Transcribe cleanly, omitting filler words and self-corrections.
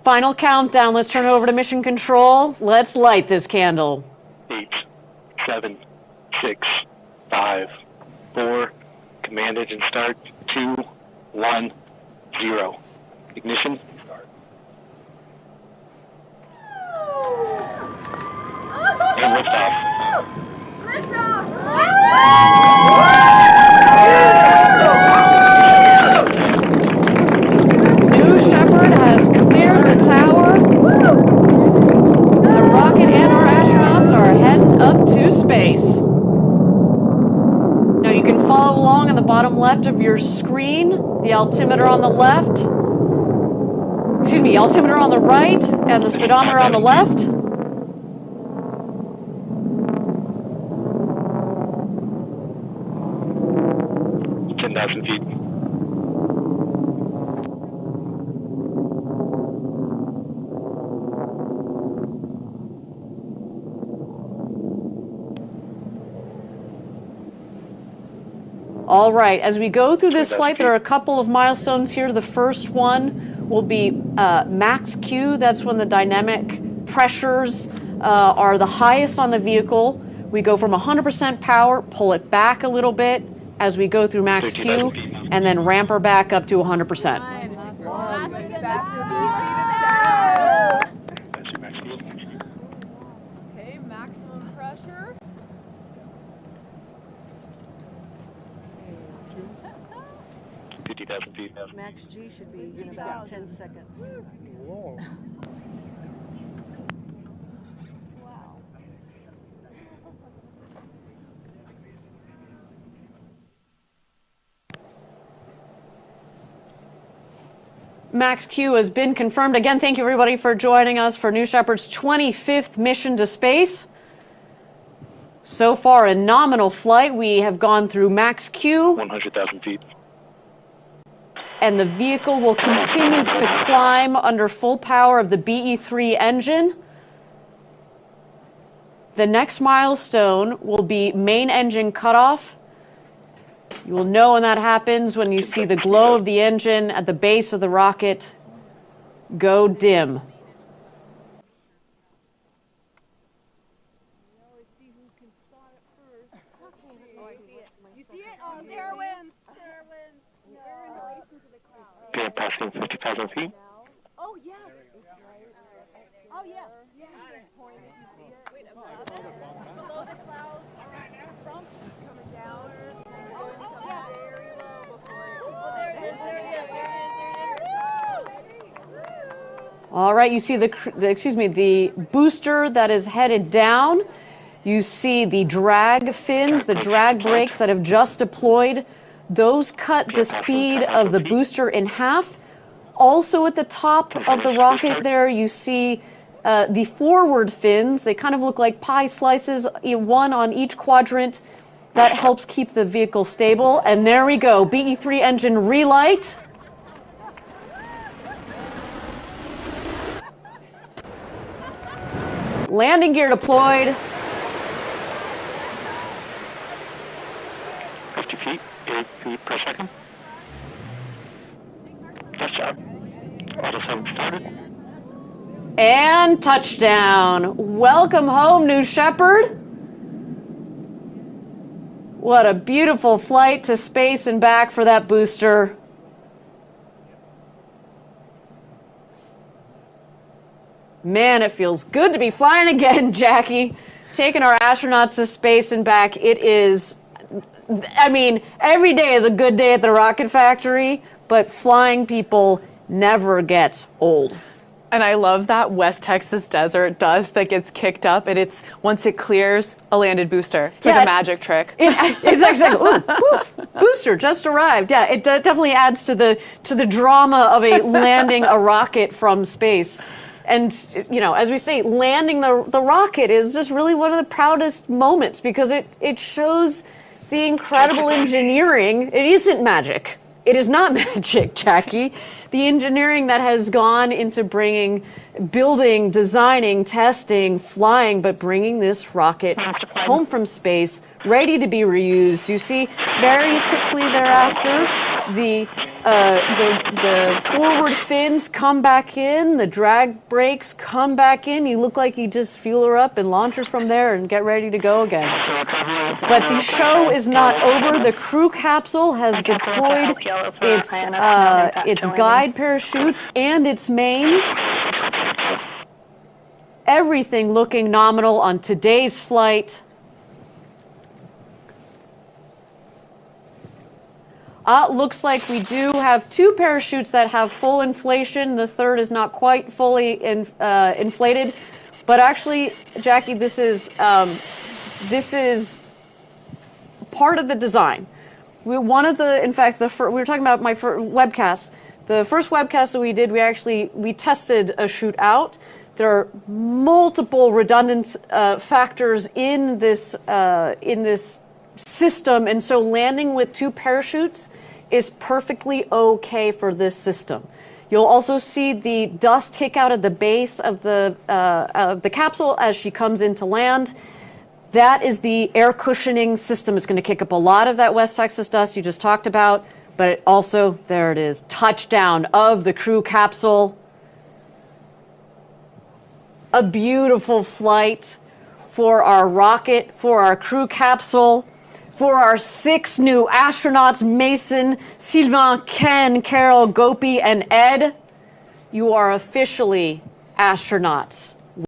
Final countdown. Let's turn it over to Mission Control. Let's light this candle. 8, 7, 6, 5, 4. Command engine start. 2, 1, 0. Ignition. And liftoff. New Shepard has cleared the tower. The rocket and our astronauts are heading up to space. Now you can follow along on the bottom left of your screen. The altimeter on the left. Excuse me, altimeter on the right and the speedometer on the left. 10,000 feet. All right, as we go through this flight, there are a couple of milestones here. The first one will be max Q. That's when the dynamic pressures are the highest on the vehicle. We go from 100% power, pull it back a little bit as we go through max Q, and then ramp her back up to 100%. Okay, maximum pressure. 50,000 feet. Max G should be in about 10 seconds. Wow. Max Q has been confirmed. Again, thank you everybody for joining us for New Shepard's 25th mission to space. So far, a nominal flight. We have gone through max Q. 100,000 feet. And the vehicle will continue to climb under full power of the BE-3 engine. The next milestone will be main engine cutoff. You will know when that happens when you see the glow of the engine at the base of the rocket go dim. You see it? Oh, Sarah wins. Sarah wins. We're in relation to the crowd. Okay, passing 50,000 feet. Oh, yeah. Oh, yeah. Yeah. Point it. You see it? Wait, above it. Below the clouds. Trump coming down. Very low before it. Oh, there it is. All right, you see the booster that is headed down. You see the drag fins, the drag brakes that have just deployed. Those cut the speed of the booster in half. Also at the top of the rocket there, you see the forward fins. They kind of look like pie slices, one on each quadrant. That helps keep the vehicle stable. And there we go, BE-3 engine relight. Landing gear deployed. 50 feet, 8 feet per second. Touchdown. Auto-sum started. And touchdown. Welcome home, New Shepard. What a beautiful flight to space and back for that booster. Man, it feels good to be flying again, Jackie. Taking our astronauts to space and back. It is, I mean, every day is a good day at the rocket factory, but flying people never gets old. And I love that West Texas desert dust that gets kicked up, and it's once it clears, a landed booster. It's like a magic trick. It's actually like, ooh, poof, booster just arrived. Yeah, it definitely adds to the drama of landing a rocket from space. And, you know, as we say, landing the rocket is just really one of the proudest moments because it shows the incredible engineering. It isn't magic. It is not magic, Jackie. The engineering that has gone into building, designing, testing, flying, but bringing this rocket home from space, ready to be reused. You see, very quickly thereafter, the the forward fins come back in, the drag brakes come back in. You look like you just fuel her up and launch her from there and get ready to go again. But the show is not over. The crew capsule has deployed its guide parachutes and its mains. Everything looking nominal on today's flight. Looks like we do have 2 parachutes that have full inflation. The third is not quite fully inflated. But actually, Jackie, this is part of the design. We were talking about my webcast. The first webcast that we did, we tested a chute out. There are multiple redundant factors in this system, and so landing with 2 parachutes is perfectly okay for this system. You'll also see the dust take out at the base of the capsule as she comes into land. That is the air cushioning system. It's going to kick up a lot of that West Texas dust you just talked about, but it also, there it is, touchdown of the crew capsule. A beautiful flight for our rocket, for our crew capsule, for our 6 new astronauts, Mason, Sylvain, Ken, Carol, Gopi, and Ed. You are officially astronauts.